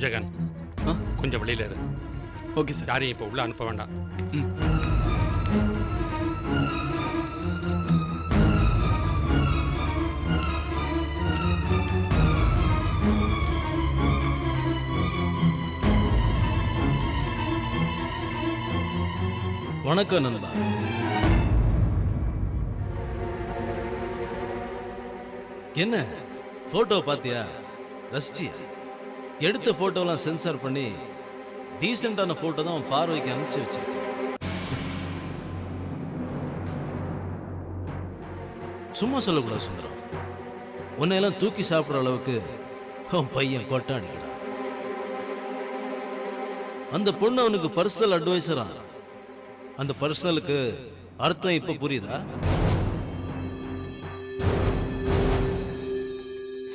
ஜெகன் கொஞ்சம் வெளியில இரு. Okay sir. யாரையும் இப்போ உள்ள அனுப்ப வேண்டாம். வணக்கம் நண்பா. என்ன போட்டோ பாத்தியா? ரஷ்டியா எடுத்த போட்டோலாம் சென்சார் பண்ணி டீசென்டான போட்டோ தான் அவன் பார்வைக்கு அனுப்பிச்சு வச்சிருக்கேன். சும்மா சொல்லக்கூடாது சுந்தரம். உன்னையெல்லாம் தூக்கி சாப்பிட்ற அளவுக்கு அவன் பையன் கொட்டாடிக்கிறான். அந்த பொண்ணு அவனுக்கு பர்சனல் அட்வைசரா. அந்த பர்சனலுக்கு அர்த்தம் இப்ப புரியுதா?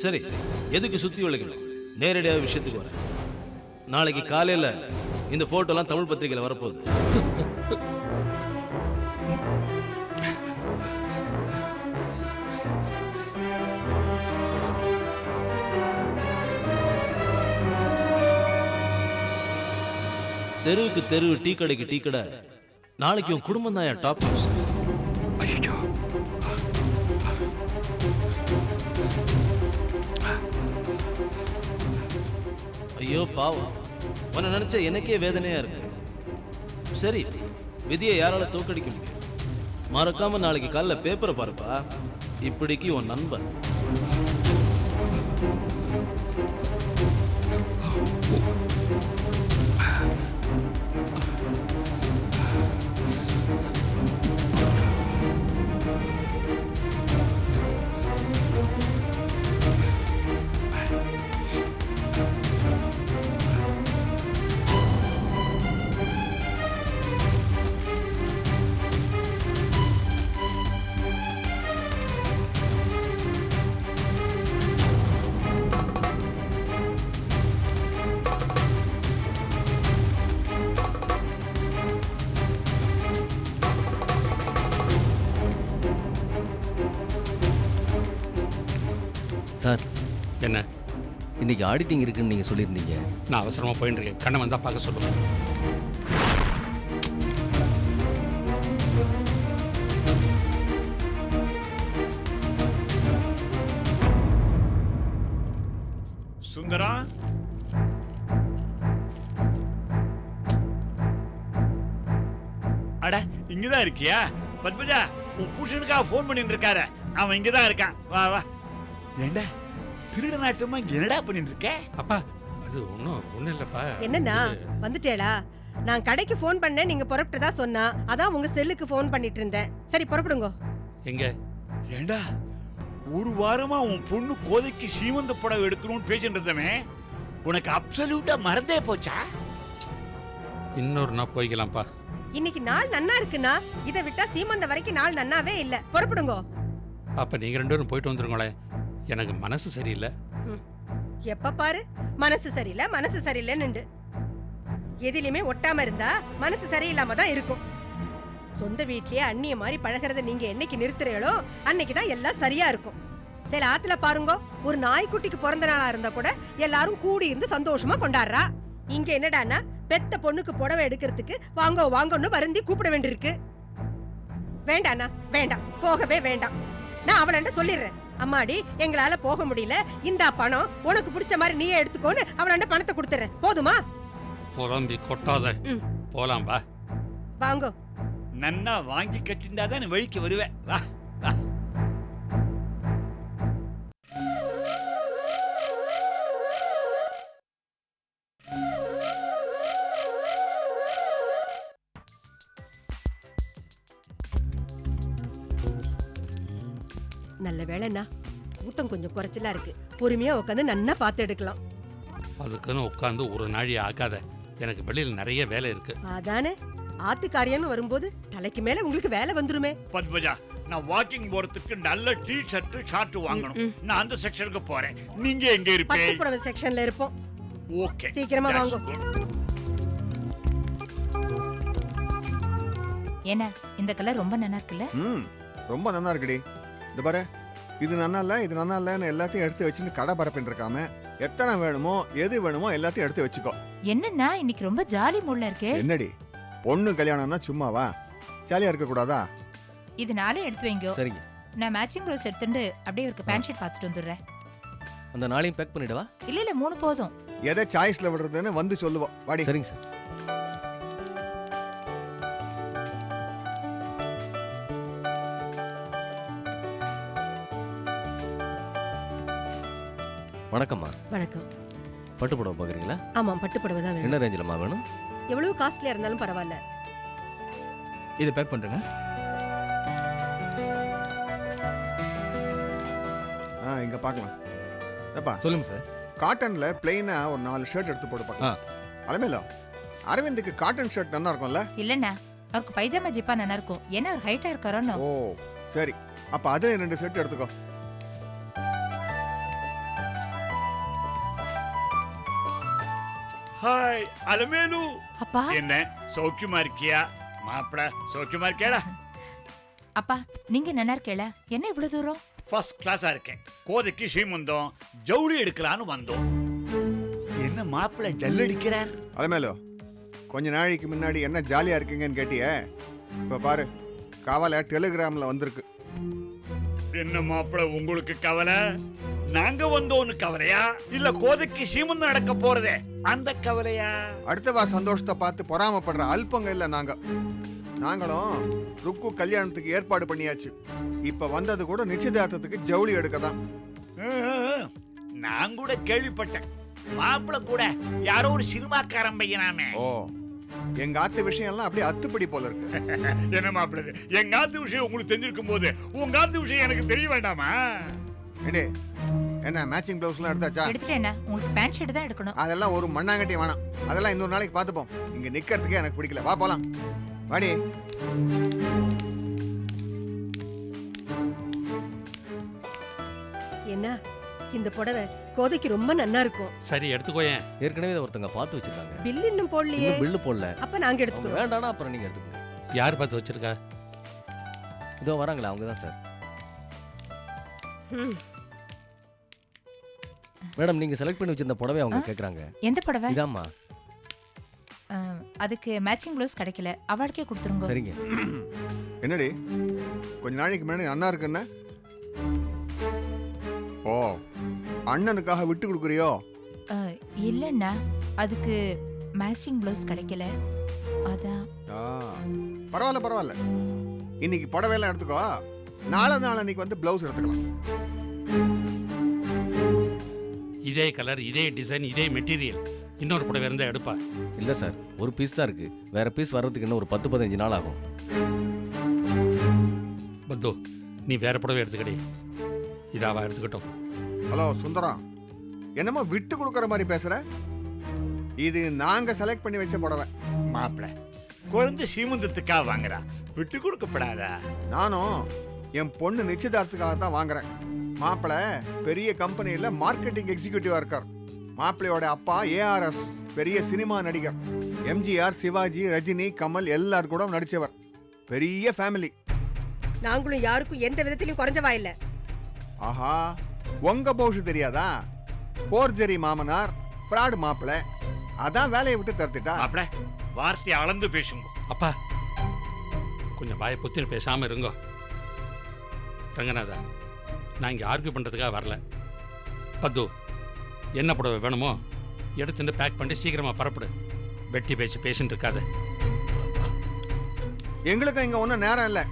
சரி, எதுக்கு சுத்தி வளைக்கணும்? நேரடியாக விஷயத்துக்கு வரேன். நாளைக்கு காலையில இந்த போட்டோலாம் தமிழ் பத்திரிகையில் வரப்போகுது. தெருவுக்கு தெருவு, டீ கடைக்கு டீ கடை. நாளைக்கு உன் குடும்பம் தான் என் டாப் நியூஸ். ஐயோ பாவம், உன்னை நினைச்சா எனக்கே வேதனையா இருக்கு. சரி, விதியை யாரால தோக்கடிக்க முடியும்? மறக்காம நாளைக்கு காலைல பேப்பரை பாருப்பா. இப்படிக்கு உன் நண்பன். சார், என்ன இன்னைக்கு ஆடிட்டிங் இருக்குன்னு நீங்க சொல்லியிருந்தீங்க. நான் அவசரமா போயிட்டு இருக்கேன். கண்ணை வந்தா பார்க்க சொல்லுங்க. சுந்தரா, அட இங்கதான் இருக்கியா? பத்மஜா, உன் புருஷனுக்காக போன் பண்ணிட்டு இருக்காரு. அவன் இங்கதான் இருக்கான். வா வா. ஏண்டா திருட நாட்டமா என்னடா பண்ணிட்டு இருக்க? அப்பா, அது ஒண்ணும் இல்லப்பா. என்னண்ணா வந்துட்டேளா? நான் கடைக்கு போன் பண்ணேன், நீங்க புறப்பட்டதா சொன்னா. அதான் உங்க செல்லுக்கு போன் பண்ணிட்டு இருந்தேன். சரி புறப்படுங்க. எங்க? ஏண்டா ஒரு வாரமா உன் பொண்ணு கோதைக்கு சீமந்த புடவை எடுக்கணும்னு பேசிட்டு இருந்தவன் உனக்கு அப்சல்யூட்டா மறந்தே போச்சா? இன்னொரு நாள் போய்க்கலாம்ப்பா. இன்னைக்கு நாள் நன்னா இருக்குண்ணா. இதை விட்டா சீமந்த வரைக்கும் நாள் நன்னாவே இல்ல. புறப்படுங்க. அப்ப நீங்க ரெண்டு பேரும் போயிட்டு வந்துருங்களேன். எனக்கு மனசு சரியில்லை. எப்ப பாரு மனசு சரியில்லை மனசு சரியில்லைன்னு. எதிலுமே ஒட்டாம இருந்தா மனசு சரியில்லாம தான் இருக்கும். சொந்த வீட்லயே அண்ணிய மாதிரி பழகிறத நீங்க என்னைக்கு நிறுத்துறீங்களோ அன்னைக்குதான் எல்லாம் சரியா இருக்கும். சில ஆத்துல பாருங்க, ஒரு நாய்க்குட்டிக்கு பிறந்த நாளா இருந்தா கூட எல்லாரும் கூடி இருந்து சந்தோஷமா கொண்டாடுறா. இங்க என்னடான்னா பெத்த பொண்ணுக்கு புடவை எடுக்கிறதுக்கு வாங்க வாங்கன்னு வருந்தி கூப்பிட வேண்டியிருக்கு. வேண்டாண்ணா, வேண்டாம், போகவே வேண்டாம். நான் அவளண்ட சொல்லிடுறேன். அம்மாடி, எங்களால போக முடியல, இந்த பணம் உனக்கு பிடிச்ச மாதிரி நீயே எடுத்துக்கோன்னு அவளண்ட பணத்தை கொடுத்துறேன். போதுமா? புலம்பி கொட்டாத. போலாம் வா. வாங்கோ. நன்னா வாங்கி கட்டிண்டாதான் வழிக்கு வருவேன். வா வா. நல்ல வேலைண்ணா, கூட்டம் கொஞ்சம் குறைச்சலா இருக்கு. பொறுமையா உட்காந்து நன்னா பார்த்து எடுக்கலாம். அதுக்குன்னு உட்காந்து ஒரு நாழி ஆகாத. எனக்கு வெளியில் நிறைய வேலை இருக்கு. அதானே, ஆத்துக்காரியன்னு வரும்போது தலைக்கு மேல உங்களுக்கு வேலை வந்துருமே. பத்மஜா, நான் வாக்கிங் போறதுக்கு நல்ல டீ ஷர்ட் ஷார்ட் வாங்கணும். நான் அந்த செக்ஷனுக்கு போறேன். நீங்க எங்க இருப்பீங்க? பட்டு புடவை செக்ஷன்ல இருப்போம். ஓகே, சீக்கிரமா வாங்க. என்ன இந்த கலர் ரொம்ப நல்லா இருக்குல்ல? ரொம்ப நல்லா இருக்குடி. இந்த பாரு, இது நல்லா இல்ல இது நல்லா இல்லன்னு எல்லாத்தையும் எடுத்து வச்சுன்னு கடை பரப்பின்னு இருக்காம எத்தனை வேணுமோ எது வேணுமோ எல்லாத்தையும் எடுத்து வச்சுக்கோ. என்னன்னா இன்னைக்கு ரொம்ப ஜாலி மூட்ல இருக்கே. என்னடி பொண்ணு கல்யாணம்னா சும்மாவா? ஜாலியா இருக்க கூடாதா? இது நாளே எடுத்து வைங்க. சரிங்க. நான் மேட்சிங் ப்ளவுஸ் எடுத்துட்டு அப்படியே ஒரு பேண்ட் ஷர்ட் பார்த்துட்டு வந்துடுறேன். அந்த நாளையும் பேக் பண்ணிடவா? இல்ல 3 போதும். எதை சாய்ஸ்ல விடுறதுன்னு வந்து சொல்லுவோம். வாடி. சரிங்க சார். வணக்கம்மா. வணக்கம். பட்டு புடவை பார்க்குறீங்களா? ஆமாம், பட்டு புடவை தான் வேணும். என்ன ரேஞ்சிலம்மா வேணும்? எவ்வளவு காஸ்ட்லியா இருந்தாலும் பரவாயில்ல. இதை பேக் பண்ணுறேங்க. இங்க பார்க்கலாம். ஏப்பா சொல்லுங்க சார். காட்டன்ல பிளெயினா ஒரு 4 ஷர்ட் எடுத்து போட்டு பார்க்கலாம். அலமேலோ, அரவிந்துக்கு காட்டன் ஷர்ட் நல்லா இருக்கும்ல? இல்லண்ணா, அவருக்கு பைஜாமா ஜிப்பா நல்லா இருக்கும். ஏன்னா அவர் ஹைட்டா இருக்காரோன்னு. ஓ சரி, அப்ப அதுல 2 செட் எடுத்துக்கோ. ஹாய் அலமேலு. அப்பா. என்ன சௌக்கியமா இருக்கியா? மாப்பிள சௌக்கியமா இருக்கியாடா? அப்பா நீங்க நல்லா இருக்கேளா? என்ன இவ்வளவு தூரம்? ஃபர்ஸ்ட் கிளாஸா இருக்கேன். கோதைக்கு ஸ்ரீமந்தம் ஜவுளி எடுக்கலான்னு வந்தோம். என்ன மாப்பிள டல் அடிக்கிறார்? அலமேலோ, கொஞ்ச நாளைக்கு முன்னாடி என்ன ஜாலியா இருக்கீங்கன்னு கேட்டியே, இப்ப பாரு கவலை டெலிகிராம்ல வந்திருக்கு. என்ன மாப்பிள உங்களுக்கு கவலை? நாங்க வந்தோன்னு கவலையா இல்ல கோதைக்கு சீமந்தம் நடக்க போறதே அந்த கவலையா? அடுத்தவா சந்தோஷத்தை பார்த்து பொறாமப்படுற அல்பங்க இல்ல நாங்களும் ருக்கு கல்யாணத்துக்கு ஏற்பாடு பண்ணியாச்சு. இப்ப வந்தது கூட நிச்சயதார்த்தத்துக்கு ஜவுளி எடுக்கதான். நான் கூட கேள்விப்பட்டேன். மாப்பிள கூட யாரோ ஒரு சினிமாக்காரன் பையனாமே. ஓ, எங்க ஆத்து விஷயம் எல்லாம் அப்படியே அத்துப்படி போல இருக்கு. என்ன மாப்பிள, எங்க ஆத்து விஷயம் உங்களுக்கு தெரிஞ்சிருக்கும் போது உங்க ஆத்து விஷயம் எனக்கு தெரிய வேண்டாமா? ஏண்டே, என்ன மேட்சிங் பிளவுஸ் எல்லாம் எடுத்தாச்சா? எடுத்துட்டேன்னா உங்களுக்கு பேண்ட் ஷர்ட் தான் எடுக்கணும். அதெல்லாம் ஒரு மண்ணாங்கட்டி வேணாம். அதெல்லாம் இன்னொரு நாளைக்கு பார்த்துப்போம். இங்க நிக்கிறதுக்கே எனக்கு பிடிக்கல. வா போலாம். வாடி. என்ன இந்த புடவை கோதைக்கு ரொம்ப நல்லா இருக்கும். சரி எடுத்துக்கோயேன். ஏற்கனவே இதை ஒருத்தங்க பார்த்து வச்சிருக்காங்க. பில் இன்னும் போடலையே. இன்னும் பில்லு போடல. அப்ப நாங்க அவங்க எடுத்துக்கிறோம். வேண்டானா அப்புறம் நீங்க எடுத்துக்கோங்க. யார் பார்த்து வச்சிருக்கா? இதோ வராங்களே அவங்க தான் சார். ம். மேடம், நீங்க செலக்ட் பண்ணி வச்சிருந்த புடவை அவங்க கேக்குறாங்க. எந்த புடவை? இதாம்மா. அதுக்கு மேட்சிங் ப்ளவுஸ் கிடைக்கல. அவளுக்கே கொடுத்துருங்க. சரிங்க. என்னடி கொஞ்ச நாளைக்கு முன்னாடி அண்ணா இருக்குன்னு? ஓ, அண்ணனுக்காக விட்டு கொடுக்குறியோ? இல்லண்ணா, அதுக்கு மேட்சிங் ப்ளவுஸ் கிடைக்கல. அதான். பரவாயில்ல. இன்னைக்கு புடவையெல்லாம் எடுத்துக்கோ. நாளைக்கு வந்து பிளவுஸ் எடுத்துக்கலாம். இதே கலர், இதே டிசைன், இதே மெட்டீரியல் இன்னொரு புடவை இருந்தா எடுப்பா. இல்ல சார், ஒரு பீஸ் தான் இருக்கு. வேற பீஸ் வர்றதுக்கு இன்னும் ஒரு 10-15 நாள் ஆகும். பத்து, நீ வேற புடவை எடுத்துக்கடி. இதாவா எடுத்துக்கிட்டோம். ஹலோ சுந்தரம், என்னமோ விட்டு கொடுக்கற மாதிரி பேசுற? இது நாங்க செலக்ட் பண்ணி வச்ச புடவை. மாப்பிள குழந்தை சீமந்தத்துக்காக வாங்குறா, விட்டு கொடுக்கப்படாதா? நானும் என் பொண்ணு நிச்சயதார்த்தத்துக்காக தான் வாங்குறேன். மாப்பிள பெரிய கம்பெனியில மார்க்கெட்டிங் எக்ஸிக்யூட்டிவா இருக்கார். மாப்பிளையோட அப்பா ARS பெரிய சினிமா நடிகர். MGR, சிவாஜி, ரஜினி, கமல் எல்லாரும் கூட நடிச்சவர். பெரிய ஃபேமிலி. நாங்களும் யாருக்கும் எந்த விதத்திலயும் குறைஞ்சவா இல்ல. ஆஹா, உங்க போஷு தெரியாதா? போர்ஜரி மாமனார், ஃப்ராட் மாப்பிள. அதான் வேலையை விட்டு தடுத்துட்டா. மாப்பிள வார்த்தையை அளந்து பேசுங்க. அப்பா கொஞ்சம் வாயை பொத்தின்னு பேசாம இருங்க. ரங்கநாதா, நான் இங்கே ஆர்கியூ பண்ணுறதுக்காக வரல. பத்து, என்ன புடவை வேணுமோ எடுத்துட்டு பேக் பண்ணி சீக்கிரமாக பரப்பிடு. வெட்டி பேசிட்டு இருக்காது. எங்களுக்கு இங்க ஒன்றும் நேரம் இல்லை.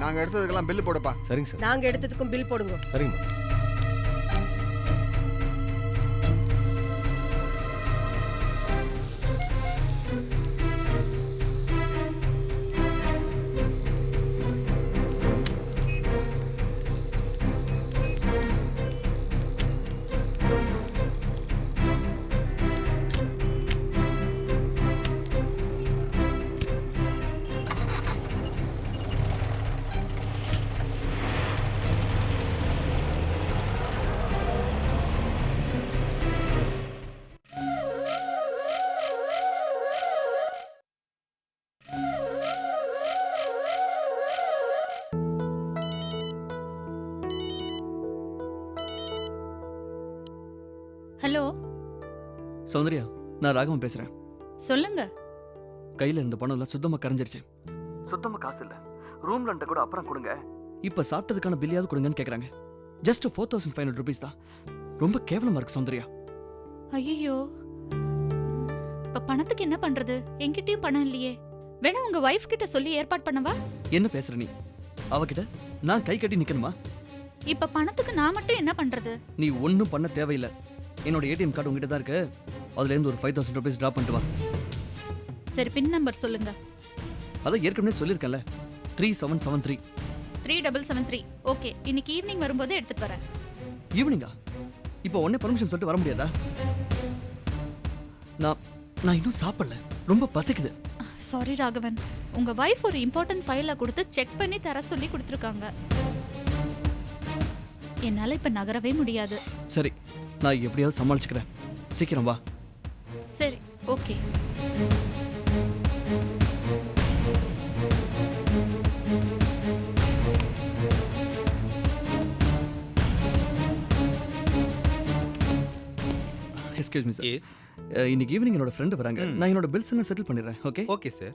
நாங்க எடுத்ததுக்கெல்லாம் பில்லு போடுப்பா. சரிங்க சார். நாங்க எடுத்ததுக்கும் பில் போடுங்க. சரிங்க. சௌந்தர்யா, நான் ராகவன் பேசுறேன். சொல்லுங்க. கையில இருந்த பணம் எல்லாம் சுத்தமா கரைஞ்சிருச்சு. சுத்தமா காசு இல்ல. ரூம் ரெண்ட் கூட அப்புறம் கொடுங்க. இப்ப சாப்பிட்டதுக்கான பில்லையாவது கொடுங்கன்னு கேக்குறாங்க. ஜஸ்ட் 4500 rupees தான். ரொம்ப கேவலமா இருக்கு சௌந்தர்யா. ஐயோ, இப்ப பணத்துக்கு என்ன பண்றது? என்கிட்டயும் பணம் இல்லையே. வேணா உங்க வைஃப் கிட்ட சொல்லி ஏற்பாடு பண்ணவா? என்ன பேசுற நீ? அவகிட்ட நான் கை கட்டி நிக்கணுமா? இப்ப பணத்துக்கு நான் மட்டும் என்ன பண்றது? நீ ஒன்னும் பண்ண தேவையில்லை. என்னோட ஏடிஎம் கார்டு உங்ககிட்ட தான் இருக்கு. அதுல இருந்து ஒரு 5000 rupees டிராப் பண்ணிட்டு வா. சரி, பின் நம்பர் சொல்லுங்க. அத ஏற்கனவே சொல்லிருக்கேன்ல. 3773. 3773. ஓகே, இன்னைக்கு ஈவினிங் வரும்போது எடுத்துட்டு வரேன். ஈவினிங்கா? இப்போ உடனே பர்மிஷன் சொல்லிட்டு வர முடியாதா? நான் இன்னும் சாப்பிடல. ரொம்ப பசிக்குது. சாரி ராகவன், உங்க வைஃப் ஒரு இம்பார்ட்டன்ட் ஃபைல கொடுத்து செக் பண்ணி தர சொல்லி கொடுத்துருக்காங்க. என்னால இப்ப நகரவே முடியாது. சரி, நான் எப்படியாவது சமாளிச்சுக்கிறேன். சீக்கிரம் வா. சரி, okay. Excuse me sir. S. இன்னைக்கு ஈவினிங் என்னோட ஃப்ரெண்ட் வராங்க. நான் என்னோட பில்ஸ் எல்லாம் செட்டில் பண்ணிடுறேன். Okay okay sir.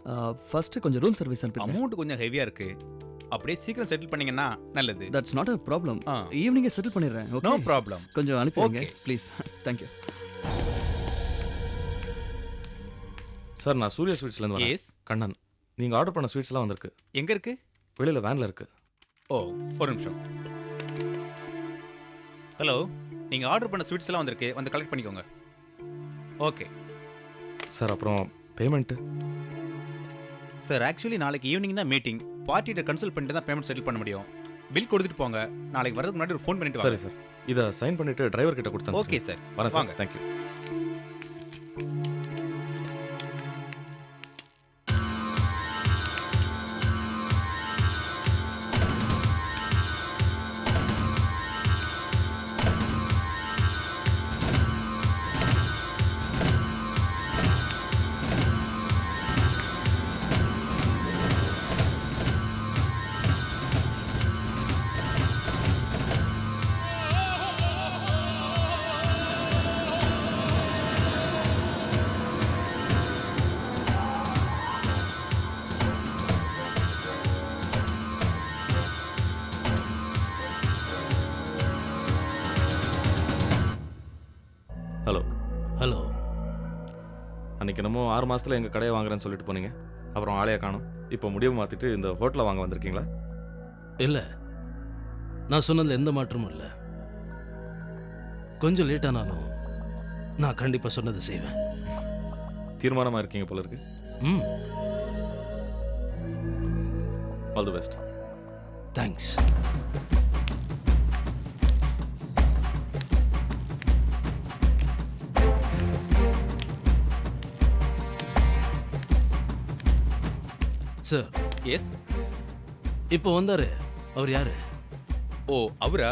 ஃபர்ஸ்ட் கொஞ்சம் ரூம் சர்வீஸ் அனுப்பிடுங்க. அமௌண்ட் கொஞ்சம் ஹெவியா இருக்கு. அப்படியே சீக்கிரம் செட்டில் பண்ணீங்கன்னா நல்லது. That's not a problem. ஆ. ஈவினிங்கே செட்டில் பண்ணிடுறேன். Okay, no problem. கொஞ்சம் அனுப்பிடுங்க Okay. Please. Thank you sir. நான் சூர்யா ஸ்வீட்ஸ்லேருந்து வரேன். எஸ். கண்ணன், நீங்கள் ஆர்டர் பண்ண ஸ்வீட்ஸ்லாம் வந்திருக்கு. எங்க இருக்கு? வெளியில் வேனில் இருக்கு. ஓ, ஒரு நிமிஷம். ஹலோ, நீங்க ஆர்டர் பண்ண ஸ்வீட்ஸ் எல்லாம் வந்திருக்கு. வந்து கலெக்ட் பண்ணிக்கோங்க. ஓகே சார், அப்புறம் பேமெண்ட்டு? சார், ஆக்சுவலி நாளைக்கு ஈவினிங் தான் மீட்டிங். பார்ட்டிகிட்ட கன்சல்ட் பண்ணிட்டு தான் பேமெண்ட் செட்டில் பண்ண முடியும். பில் கொடுத்துட்டு போங்க. நாளைக்கு வரதுக்கு முன்னாடி ஒரு ஃபோன் பண்ணிட்டு சரி வாங்க. சார், இதை சைன் பண்ணிவிட்டு டிரைவர் கிட்ட கொடுத்தேன். ஓகே சார், வரேன் வாங்க. சார். தேங்க்யூ. ஹலோ. ஹலோ. அன்றைக்கி என்னமோ 6 மாதத்தில் எங்கள் கடையை வாங்குறேன்னு சொல்லிட்டு போனீங்க. அப்புறம் ஆளையை காணோம். இப்போ முடிவு மாற்றிட்டு இந்த ஹோட்டலை வாங்க வந்திருக்கீங்களா? இல்லை, நான் சொன்னதில் எந்த மாற்றமும் இல்லை. கொஞ்சம் லேட்டானாலும் நான் கண்டிப்பாக சொன்னதை செய்வேன். தீர்மானமாக இருக்கீங்க போல இருக்கு. ம், all the best. Thanks. Sir. Yes. இப்போ வந்தாரு. அவர் யாரு? ஓ, அவரா?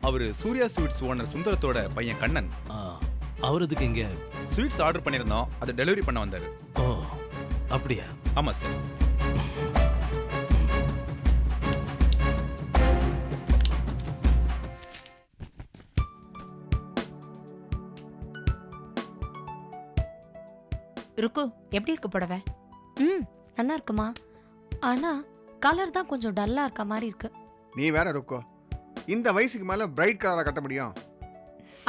அவரு சூர்யா ஸ்வீட்ஸ் ஓனர் சுந்தரத்தோட பையன் கண்ணன். அவர் இதுக்கு இங்கே? ஸ்வீட்ஸ் ஆர்டர் பண்ணியிருந்தோம், அதை டெலிவரி பண்ண வந்தாரு. ஓ, அப்படியா? ஆமாம் சார். ருக்கு, எப்படி இருக்கு புடவை? நல்லா இருக்குமா? ஆனா கலர் தான் கொஞ்சம் டல்லா இருக்க மாதிரி இருக்கு. நீ வேற இருக்கோ, இந்த வயசுக்கு மேல பிரைட் கலரா கட்ட முடியும்?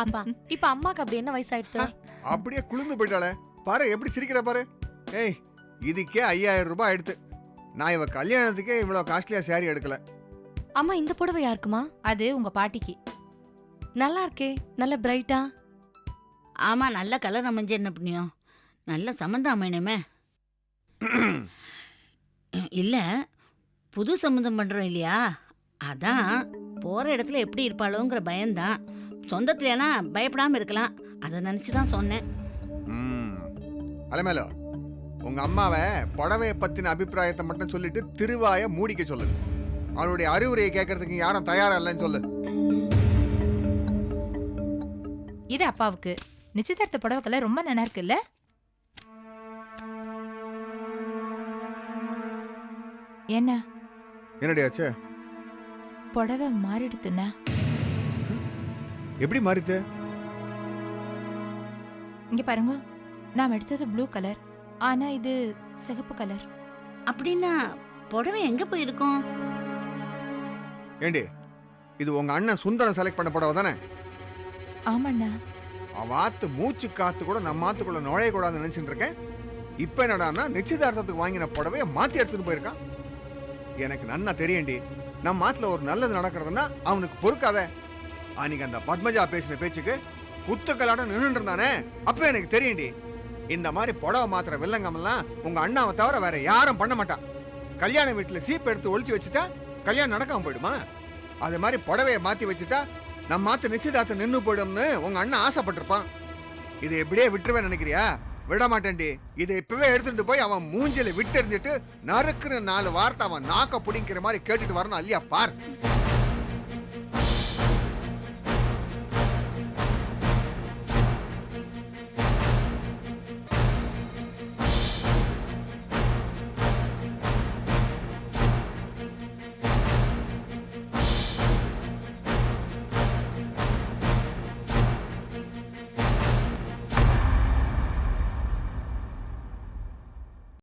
அப்பா, இப்ப அம்மாக்கு அப்படி என்ன வயசாயிடுது? அப்படியே குளிர்ந்து போயிட்டாளே பாரு, எப்படி சிரிக்கிற பாரு. ஏய், இதுக்கே 5000 ரூபாய் ஆயிடுத்து. நான் இவ கல்யாணத்துக்கே இவ்வளவு காஸ்ட்லியா சாரி எடுக்கல. அம்மா, இந்த புடவை யாருக்குமா? அது உங்க பாட்டிக்கு. நல்லா இருக்கே, நல்ல பிரைட்டா. ஆமா, நல்ல கலர் அமைஞ்சு என்ன புண்ணியம். நல்ல சம்மந்தம் அமையணுமே. இல்ல, புது சம்மந்தம் பண்றோம் இல்லையா, அதான் போற இடத்துல எப்படி இருப்பாளோங்கிற பயம்தான். சொந்தத்துலனா பயப்படாம இருக்கலாம், அதை நினைச்சுதான் சொன்னேன். அலமேலோ, உங்க அம்மாவை புடவைய பத்தின அபிப்பிராயத்தை மட்டும் சொல்லிட்டு திருவாய மூடிக்க சொல்லு. அவருடைய அறிவுரையை கேட்கறதுக்கு யாரும் தயாரா இல்லைன்னு சொல்லு. இது அப்பாவுக்கு. நிச்சயதார்த்த புடவைக்கெல்லாம் ரொம்ப நல்லா இருக்குல்ல? என்ன என்னடியாச்சு? புடவை மாறிடுத்துன்னா? எப்படி மாறித்து? இங்க பாருங்க, நான் எடுத்தது ப்ளூ கலர், ஆனா இது சிகப்பு கலர். அப்படின்னா புடவை எங்க போயிருக்கும்? ஏண்டி இது உங்க அண்ணன் சுந்தரம் செலக்ட் பண்ண புடவை தானே? ஆமாண்ணா. அவாத்து மூச்சு காத்து கூட நம்ம ஆத்துக்குள்ள நுழைய கூடாதுன்னு நினைச்சிட்டு இருக்கேன். இப்ப என்னடான்னா நிச்சயதார்த்தத்துக்கு வாங்கின புடவைய மாத்தி எடுத்துட்டு போயிருக்கான். எனக்கு நன்னா தெரியும்டி, நம்ம ஆத்துல ஒரு நல்லது நடக்கிறதுன்னா அவனுக்கு பொறுக்காத. அன்னைக்கு அந்த பத்மஜா பேசின பேச்சுக்கு குத்துக்கலாட்டம் நின்றுட்டு இருந்தானே, அப்ப எனக்கு தெரியும்டி, இந்த மாதிரி புடவை மாத்திர வில்லங்கமெல்லாம் உங்க அண்ணாவை தவிர வேற யாரும் பண்ண மாட்டான். கல்யாண வீட்டுல சீப் எடுத்து ஒளிச்சு வச்சுட்டா கல்யாணம் நடக்காம போயிடுமா? அது மாதிரி புடவைய மாத்தி வச்சுட்டா நம்ம மாத்து நிச்சயதார்த்தம் நின்று போயிடும்னு உங்க அண்ணன் ஆசைப்பட்டிருப்பான். இதை எப்படியே விட்டுருவேன் நினைக்கிறியா? விட மாட்டேன்டி. இதை இப்பவே எடுத்துட்டு போய் அவன் மூஞ்சில விட்டு எறிஞ்சிட்டு நறுக்குன்னு 4 வார்த்தை அவன் நாக்க புடிங்கிற மாதிரி கேட்டுட்டு வரணும் இல்லையா பார்.